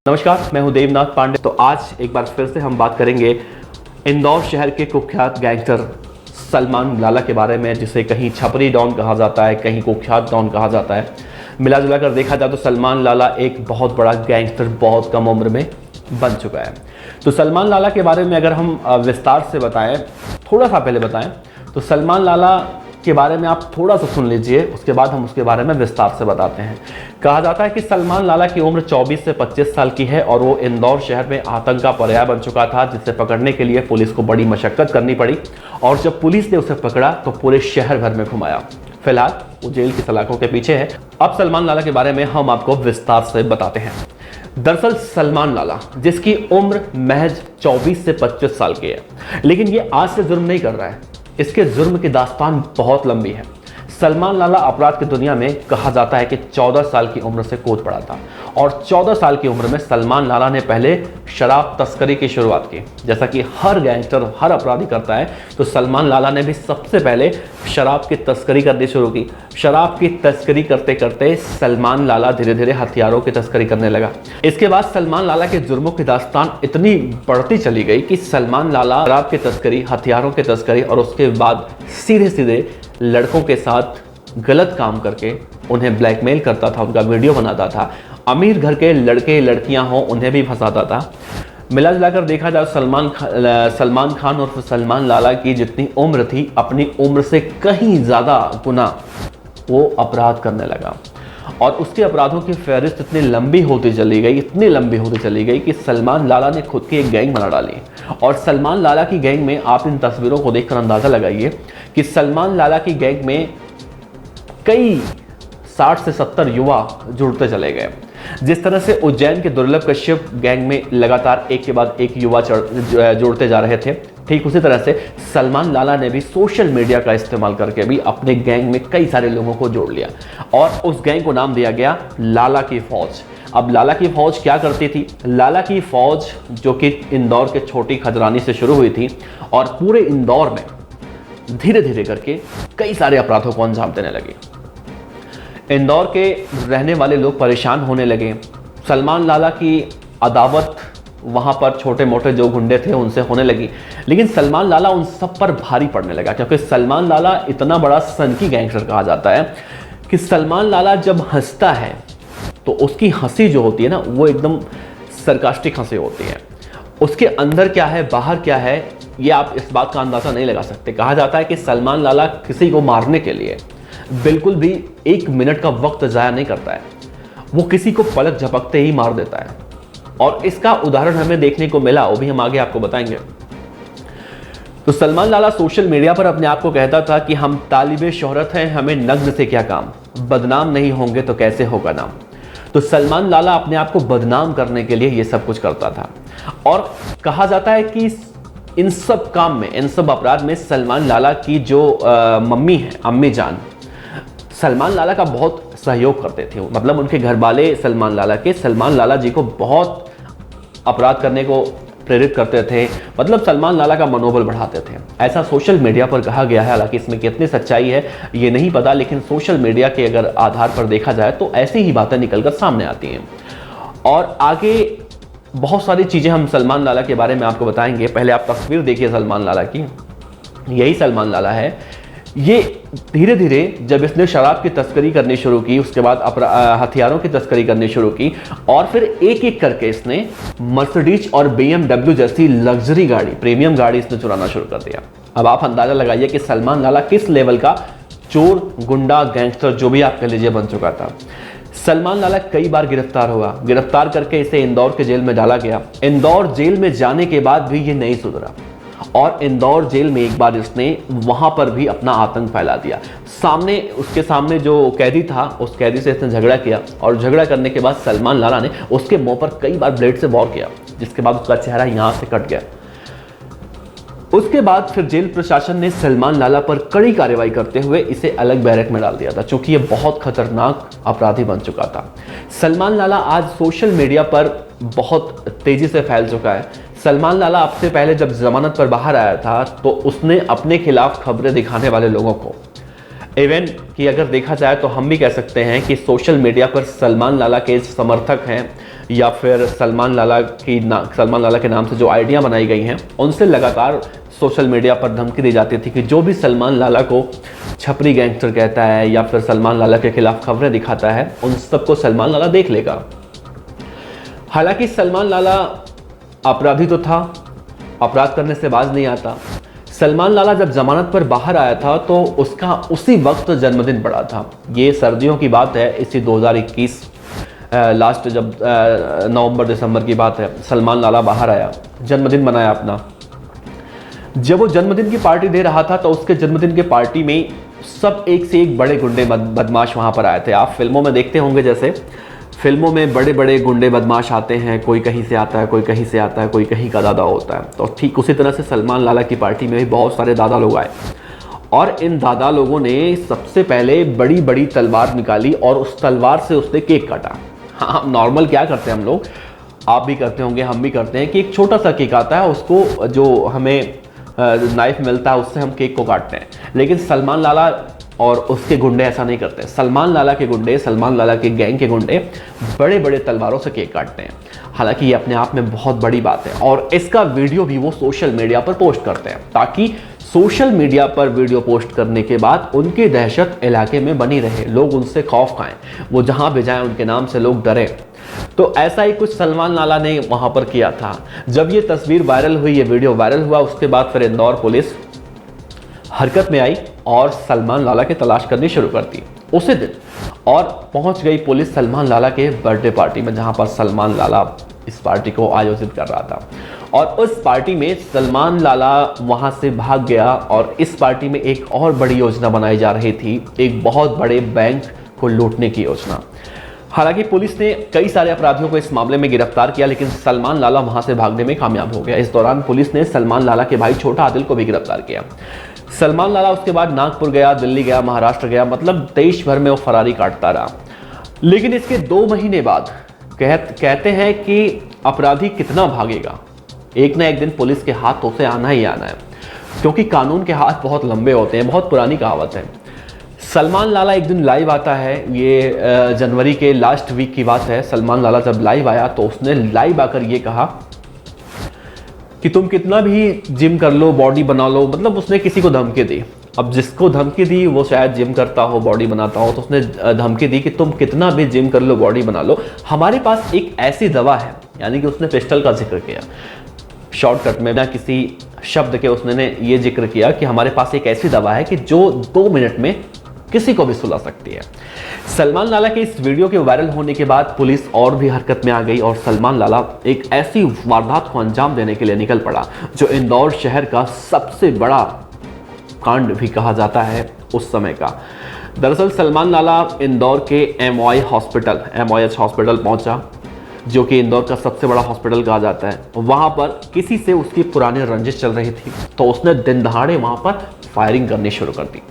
नमस्कार, मैं हूं देवनाथ पांडे। तो आज एक बार फिर से हम बात करेंगे इंदौर शहर के कुख्यात गैंगस्टर सलमान लाला के बारे में, जिसे कहीं छपरी डॉन कहा जाता है, कहीं कुख्यात डॉन कहा जाता है। मिला जुला कर देखा जाए तो सलमान लाला एक बहुत बड़ा गैंगस्टर बहुत कम उम्र में बन चुका है। तो सलमान लाला के बारे में अगर हम विस्तार से बताएं, थोड़ा सा पहले बताएं, तो सलमान लाला के बारे में आप थोड़ा सा सुन लीजिए, उसके बाद हम उसके बारे में विस्तार से बताते हैं। कहा जाता है कि सलमान लाला की उम्र 24 से 25 साल की है और वो इंदौर शहर में आतंक का पर्याय बन चुका था, जिसे पकड़ने के लिए पुलिस को बड़ी मशक्कत करनी पड़ी। और जब पुलिस ने उसे पकड़ा तो पूरे शहर भर में घुमाया। फिलहाल वो जेल की सलाखों के पीछे है। अब सलमान लाला के बारे में हम आपको विस्तार से बताते हैं। दरअसल सलमान लाला, जिसकी उम्र महज 24 से 25 साल की है, लेकिन ये आज से जुर्म नहीं कर रहा है। इसके जुर्म की दास्तान बहुत लंबी है। सलमान लाला अपराध की दुनिया में कहा जाता है कि 14 साल की उम्र से कूद पड़ा था और 14 साल की उम्र में सलमान लाला ने पहले शराब तस्करी की शुरुआत की। जैसा कि हर गैंगस्टर, हर अपराधी करता है, तो सलमान लाला ने भी सबसे पहले शराब की तस्करी करनी शुरू की। शराब की तस्करी करते करते सलमान लाला धीरे धीरे हथियारों की तस्करी करने लगा। इसके बाद सलमान लाला के जुर्मों की दास्तान इतनी बढ़ती चली गई कि सलमान लाला शराब की तस्करी, हथियारों की तस्करी और उसके बाद सीधे सीधे लड़कों के साथ गलत काम करके उन्हें ब्लैकमेल करता था, उनका वीडियो बनाता था। अमीर घर के लड़के लड़कियां हों, उन्हें भी फंसाता था। मिला जुलाकर देखा जाए सलमान खान और सलमान लाला की जितनी उम्र थी, अपनी उम्र से कहीं ज़्यादा गुना वो अपराध करने लगा और उसके अपराधों की फहरिस्त इतनी लंबी होती चली गई कि सलमान लाला ने खुद की एक गैंग बना डाली। और सलमान लाला की गैंग में आप इन तस्वीरों को देखकर अंदाज़ा लगाइए कि सलमान लाला की गैंग में कई 60 से 70 युवा जुड़ते चले गए। जिस तरह से उज्जैन के दुर्लभ कश्यप गैंग में लगातार एक के बाद एक युवा जुड़ते जा रहे थे, ठीक उसी तरह से सलमान लाला ने भी सोशल मीडिया का इस्तेमाल करके भी अपने गैंग में कई सारे लोगों को जोड़ लिया और उस गैंग को नाम दिया गया लाला की फौज। अब लाला की फौज क्या करती थी? लाला की फौज, जो कि इंदौर के छोटी खजरानी से शुरू हुई थी और पूरे इंदौर में धीरे धीरे करके कई सारे अपराधों को अंजाम देने लगी। इंदौर के रहने वाले लोग परेशान होने लगे। सलमान लाला की अदावत वहाँ पर छोटे मोटे जो गुंडे थे उनसे होने लगी, लेकिन सलमान लाला उन सब पर भारी पड़ने लगा, क्योंकि सलमान लाला इतना बड़ा सनकी गैंगस्टर कहा जाता है कि सलमान लाला जब हंसता है तो उसकी हंसी जो होती है ना, वो एकदम सरकास्टिक हंसी होती है। उसके अंदर क्या है, बाहर क्या है, ये आप इस बात का अंदाज़ा नहीं लगा सकते। कहा जाता है कि सलमान लाला किसी को मारने के लिए बिल्कुल भी 1 मिनट का वक्त ज़ाया नहीं करता है। वो किसी को पलक झपकते ही मार देता है और इसका उदाहरण हमें देखने को मिला, वो भी हम आगे आपको बताएंगे। तो सलमान लाला सोशल मीडिया पर अपने आप को कहता था कि हम तालिबे शोहरत हैं, हमें नग्न से क्या काम, बदनाम नहीं होंगे तो कैसे होगा नाम। तो सलमान लाला अपने आप को बदनाम करने के लिए ये सब कुछ करता था और कहा जाता है कि इन सब काम में, इन सब अपराध में सलमान लाला की जो मम्मी है, अम्मी जान, सलमान लाला का बहुत सहयोग करते थे। मतलब उनके घर वाले सलमान लाला जी को बहुत अपराध करने को प्रेरित करते थे, मतलब सलमान लाला का मनोबल बढ़ाते थे। ऐसा सोशल मीडिया पर कहा गया है, हालांकि इसमें कितनी सच्चाई है ये नहीं पता, लेकिन सोशल मीडिया के अगर आधार पर देखा जाए तो ऐसी ही बातें निकलकर सामने आती हैं। और आगे बहुत सारी चीज़ें हम सलमान लाला के बारे में आपको बताएंगे। पहले आप तस्वीर देखिए सलमान लाला की, यही सलमान लाला है। ये धीरे धीरे जब इसने शराब की तस्करी करनी शुरू की, उसके बाद हथियारों की तस्करी करनी शुरू की और फिर एक एक करके इसने मर्सिडीज और BMW जैसी लग्जरी गाड़ी, प्रीमियम गाड़ी इसने चुराना शुरू कर दिया। अब आप अंदाजा लगाइए कि सलमान लाला किस लेवल का चोर, गुंडा, गैंगस्टर, जो भी आप कह लीजिए, बन चुका था। सलमान लाला कई बार गिरफ्तार हुआ, गिरफ्तार करके इसे इंदौर के जेल में डाला गया। इंदौर जेल में जाने के बाद भी ये नहीं सुधरा और इंदौर जेल में एक बार इसने वहां पर भी अपना आतंक फैला दिया। उसके सामने जो कैदी था, उस कैदी से इसने झगड़ा किया और झगड़ा करने के बाद सलमान लाला ने उसके मुंह पर कई बार ब्लेड से वार किया, जिसके बाद उसका चेहरा यहां से कट गया। उसके बाद फिर जेल प्रशासन ने सलमान लाला पर कड़ी कार्रवाई करते हुए इसे अलग बैरक में डाल दिया था, क्योंकि ये बहुत खतरनाक अपराधी बन चुका था। सलमान लाला आज सोशल मीडिया पर बहुत तेजी से फैल चुका है। सलमान लाला अब से पहले जब जमानत पर बाहर आया था तो उसने अपने खिलाफ खबरें दिखाने वाले लोगों को इवन कि अगर देखा जाए तो हम भी कह सकते हैं कि सोशल मीडिया पर सलमान लाला के समर्थक हैं या फिर सलमान लाला के नाम से जो आइडिया बनाई गई हैं, उनसे लगातार सोशल मीडिया पर धमकी दी जाती थी कि जो भी सलमान लाला को छपरी गैंगस्टर कहता है या फिर सलमान लाला के खिलाफ खबरें दिखाता है, उन सबको सलमान लाला देख लेगा। हालांकि सलमान लाला अपराधी तो था, अपराध करने से बाज नहीं आता। सलमान लाला जब जमानत पर बाहर आया था तो उसका उसी वक्त जन्मदिन पड़ा था। ये सर्दियों की बात है, इसी 2021 लास्ट जब नवंबर दिसंबर की बात है, सलमान लाला बाहर आया, जन्मदिन मनाया अपना। जब वो जन्मदिन की पार्टी दे रहा था तो उसके जन्मदिन के पार्टी में सब एक से एक बड़े गुंडे बदमाश वहां पर आए थे। आप फिल्मों में देखते होंगे, जैसे फिल्मों में बड़े बड़े गुंडे बदमाश आते हैं, कोई कहीं से आता है, कोई कहीं से आता है, कोई कहीं का दादा होता है। तो ठीक उसी तरह से सलमान लाला की पार्टी में भी बहुत सारे दादा लोग आए और इन दादा लोगों ने सबसे पहले बड़ी बड़ी तलवार निकाली और उस तलवार से उसने केक काटा। हाँ, नॉर्मल क्या करते हैं हम लोग, आप भी करते होंगे, हम भी करते हैं कि एक छोटा सा केक आता है, उसको जो हमें नाइफ मिलता है उससे हम केक को काटते हैं। लेकिन सलमान लाला और उसके गुंडे ऐसा नहीं करते। सलमान लाला के गुंडे, सलमान लाला के गैंग के गुंडे बड़े बड़े तलवारों से केक काटते हैं। हालांकि ये अपने आप में बहुत बड़ी बात है और इसका वीडियो भी वो सोशल मीडिया पर पोस्ट करते हैं ताकि सोशल मीडिया पर वीडियो पोस्ट करने के बाद उनकी दहशत इलाके में बनी रहे, लोग उनसे खौफ खाएं, वो जहां भी जाएं उनके नाम से लोग डरें। तो ऐसा ही कुछ सलमान लाला ने वहां पर किया था। जब ये तस्वीर वायरल हुई, ये वीडियो वायरल हुआ, उसके बाद फिर इंदौर पुलिस हरकत में आई और सलमान लाला की तलाश करनी शुरू कर दी उसी दिन। और पहुंच गई पुलिस सलमान लाला के बर्थडे पार्टी में, जहां पर सलमान लाला इस पार्टी को आयोजित कर रहा था। और उस पार्टी में सलमान लाला वहां से भाग गया और इस पार्टी में एक और बड़ी योजना बनाई जा रही थी, एक बहुत बड़े बैंक को लूटने की योजना। हालांकि पुलिस ने कई सारे अपराधियों को इस मामले में गिरफ्तार किया, लेकिन सलमान लाला वहां से भागने में कामयाब हो गया। इस दौरान पुलिस ने सलमान लाला के भाई छोटा आदिल को भी गिरफ्तार किया। सलमान लाला उसके बाद नागपुर गया, दिल्ली गया, महाराष्ट्र गया, मतलब देश भर में वो फरारी काटता रहा। लेकिन इसके 2 महीने बाद कहते हैं कि अपराधी कितना भागेगा, एक ना एक दिन पुलिस के हाथ उसे आना ही आना है, क्योंकि कानून के हाथ बहुत लंबे होते हैं। बहुत पुरानी कहावत है। सलमान लाला एक दिन लाइव आता है, ये जनवरी के लास्ट वीक की बात है। सलमान लाला जब लाइव आया तो उसने लाइव आकर ये कहा कि तुम कितना भी जिम कर लो, बॉडी बना लो, मतलब उसने किसी को धमकी दी। अब जिसको धमकी दी वो शायद जिम करता हो, बॉडी बनाता हो, तो उसने धमकी दी कि तुम कितना भी जिम कर लो, बॉडी बना लो, हमारे पास एक ऐसी दवा है, यानी कि उसने पिस्टल का जिक्र किया शॉर्टकट में, बिना किसी शब्द के उसने ये जिक्र किया कि हमारे पास एक ऐसी दवा है कि जो 2 मिनट में किसी को भी सुला सकती है। सलमान लाला के इस वीडियो के वायरल होने के बाद पुलिस और भी हरकत में आ गई और सलमान लाला एक ऐसी वारदात को अंजाम देने के लिए निकल पड़ा जो इंदौर शहर का सबसे बड़ा कांड भी कहा जाता है उस समय का। दरअसल सलमान लाला इंदौर के MOH हॉस्पिटल पहुंचा, जो कि इंदौर का सबसे बड़ा हॉस्पिटल कहा जाता है। वहां पर किसी से उसकी पुरानी रंजिश चल रही थी, तो उसने दिन दहाड़े वहां पर फायरिंग करनी शुरू कर दी।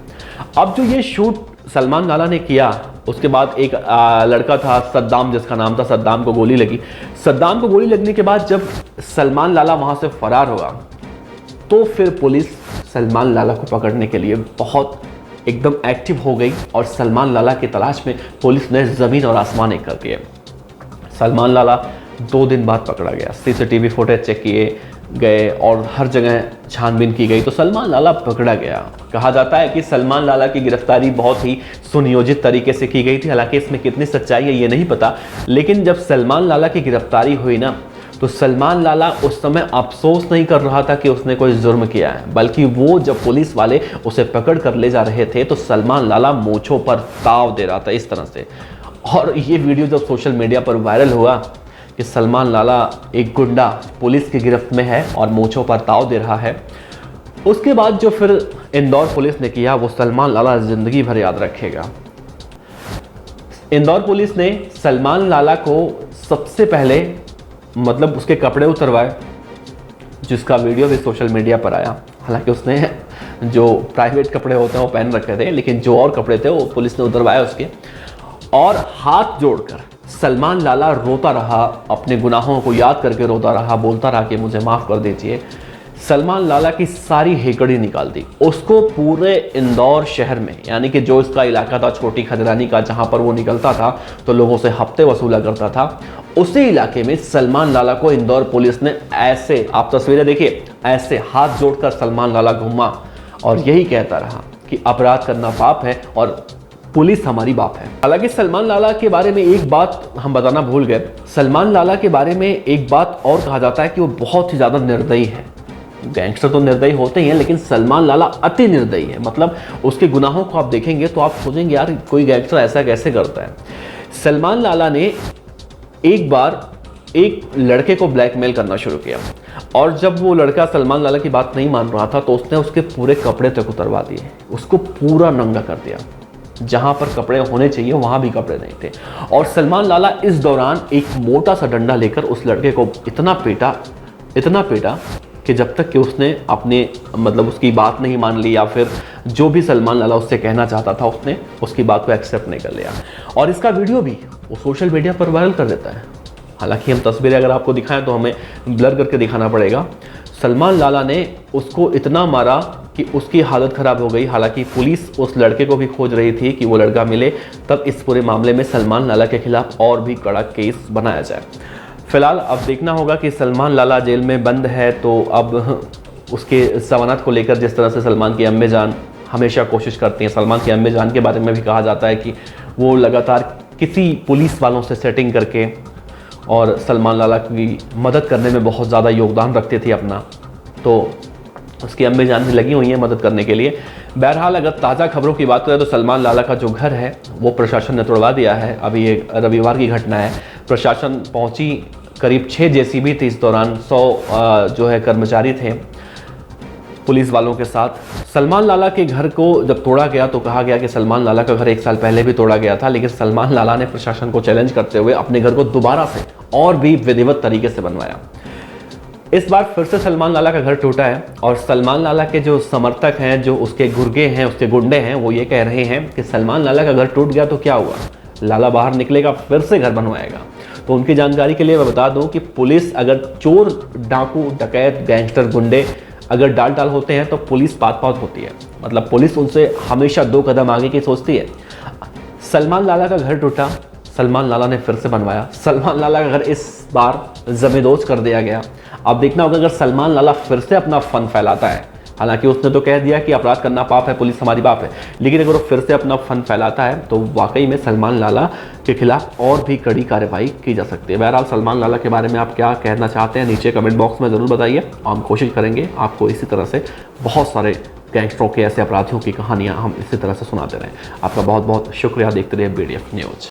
अब जो ये शूट सलमान लाला ने किया, उसके बाद एक लड़का था सद्दाम, जिसका नाम था, सद्दाम को गोली लगी। सद्दाम को गोली लगने के बाद जब सलमान लाला वहां से फरार हुआ तो फिर पुलिस सलमान लाला को पकड़ने के लिए बहुत एकदम एक्टिव हो गई और सलमान लाला की तलाश में पुलिस ने जमीन और आसमान एक कर दिए। सलमान लाला 2 दिन बाद पकड़ा गया, CCTV फुटेज चेक किए गए और हर जगह छानबीन की गई तो सलमान लाला पकड़ा गया। कहा जाता है कि सलमान लाला की गिरफ्तारी बहुत ही सुनियोजित तरीके से की गई थी। हालांकि इसमें कितनी सच्चाई है ये नहीं पता, लेकिन जब सलमान लाला की गिरफ्तारी हुई ना, तो सलमान लाला उस समय अफसोस नहीं कर रहा था कि उसने कोई जुर्म किया है, बल्कि वो जब पुलिस वाले उसे पकड़ कर ले जा रहे थे तो सलमान लाला मूंछों पर ताव दे रहा था इस तरह से। और ये वीडियो जब सोशल मीडिया पर वायरल हुआ कि सलमान लाला एक गुंडा पुलिस की गिरफ्त में है और मूंछों पर ताव दे रहा है, उसके बाद जो फिर इंदौर पुलिस ने किया वो सलमान लाला जिंदगी भर याद रखेगा। इंदौर पुलिस ने सलमान लाला को सबसे पहले मतलब उसके कपड़े उतरवाए, जिसका वीडियो भी सोशल मीडिया पर आया। हालांकि उसने जो प्राइवेट कपड़े होते हैं वो पहन रखे थे, लेकिन जो और कपड़े थे वो पुलिस ने उतरवाए उसके। और हाथ जोड़कर सलमान लाला रोता रहा, अपने गुनाहों को याद करके रोता रहा, बोलता रहा कि मुझे माफ़ कर दीजिए, सलमान लाला की सारी हेकड़ी निकाल दी। उसको पूरे इंदौर शहर में, यानी कि जो इसका इलाका था छोटी खजरानी का, जहां पर वो निकलता था तो लोगों से हफ्ते वसूला करता था, उसी इलाके में सलमान लाला को इंदौर पुलिस ने ऐसे, आप तस्वीरें देखिए, ऐसे हाथ जोड़कर सलमान लाला घूमा और यही कहता रहा कि अपराध करना पाप है और पुलिस हमारी बाप है। हालांकि सलमान लाला के बारे में एक बात हम बताना भूल गए। सलमान लाला के बारे में एक बात और कहा जाता है कि वो बहुत ही ज्यादा निर्दयी है। गैंगस्टर तो निर्दयी होते ही हैं, लेकिन सलमान लाला अति निर्दयी है। मतलब उसके गुनाहों को आप देखेंगे तो आप सोचेंगे यार कोई गैंगस्टर ऐसा कैसे करता है। सलमान लाला ने एक बार एक लड़के को ब्लैकमेल करना शुरू किया और जब वो लड़का सलमान लाला की बात नहीं मान रहा था तो उसने उसके पूरे कपड़े तक उतरवा दिए, उसको पूरा नंगा कर दिया। जहां पर कपड़े होने चाहिए वहां भी कपड़े नहीं थे। और सलमान लाला इस दौरान एक मोटा सा डंडा लेकर उस लड़के को इतना पीटा कि जब तक कि उसने अपने मतलब उसकी बात नहीं मान ली, या फिर जो भी सलमान लाला उससे कहना चाहता था उसने उसकी बात को एक्सेप्ट नहीं कर लिया। और इसका वीडियो भी वो सोशल मीडिया पर वायरल कर देता है। हालांकि हम तस्वीरें अगर आपको दिखाएं तो हमें ब्लर करके दिखाना पड़ेगा। सलमान लाला ने उसको इतना मारा कि उसकी हालत ख़राब हो गई। हालांकि पुलिस उस लड़के को भी खोज रही थी कि वो लड़का मिले, तब इस पूरे मामले में सलमान लाला के खिलाफ और भी कड़ा केस बनाया जाए। फिलहाल अब देखना होगा कि सलमान लाला जेल में बंद है तो अब उसके जमानत को लेकर जिस तरह से सलमान की अम्मी जान हमेशा कोशिश करती हैं, सलमान की अम्मी जान के बारे में भी कहा जाता है कि वो लगातार किसी पुलिस वालों से सेटिंग करके और सलमान लाला की मदद करने में बहुत ज़्यादा योगदान रखती थी अपना, तो उसकी अम्मी जान भी लगी हुई हैं मदद करने के लिए। बहरहाल अगर ताज़ा खबरों की बात करें तो सलमान लाला का जो घर है वो प्रशासन ने तोड़वा दिया है। अभी ये रविवार की घटना है। प्रशासन पहुंची, करीब 6 जेसीबी थी, इस दौरान 100 जो है कर्मचारी थे पुलिस वालों के साथ। सलमान लाला के घर को जब तोड़ा गया तो कहा गया कि सलमान लाला का घर 1 साल पहले भी तोड़ा गया था, लेकिन सलमान लाला ने प्रशासन को चैलेंज करते हुए अपने घर को दोबारा से और भी विधिवत तरीके से बनवाया। इस बार फिर से सलमान लाला का घर टूटा है और सलमान लाला के जो समर्थक हैं, जो उसके गुर्गे हैं, उसके गुंडे हैं, वो ये कह रहे हैं कि सलमान लाला का घर टूट गया तो क्या हुआ, लाला बाहर निकलेगा फिर से घर बनवाएगा। तो उनकी जानकारी के लिए मैं बता दूं कि पुलिस अगर चोर, डाकू, डकैत, गैंगस्टर, गुंडे अगर डाल होते हैं तो पुलिस पात होती है। मतलब पुलिस उनसे हमेशा 2 कदम आगे की सोचती है। सलमान लाला का घर टूटा, सलमान लाला ने फिर से बनवाया। सलमान लाला का घर इस बार जमींदोज कर दिया गया। अब देखना होगा अगर सलमान लाला फिर से अपना फन फैलाता है, हालांकि उसने तो कह दिया कि अपराध करना पाप है, पुलिस हमारी बाप है, लेकिन अगर वो फिर से अपना फन फैलाता है तो वाकई में सलमान लाला के खिलाफ और भी कड़ी कार्रवाई की जा सकती है। बहरहाल सलमान लाला के बारे में आप क्या कहना चाहते हैं नीचे कमेंट बॉक्स में ज़रूर बताइए। हम कोशिश करेंगे आपको इसी तरह से बहुत सारे गैंगस्टरों के, ऐसे अपराधियों की कहानियाँ हम इसी तरह से सुनाते रहें। आपका बहुत बहुत शुक्रिया। देखते रहिए BDF न्यूज़।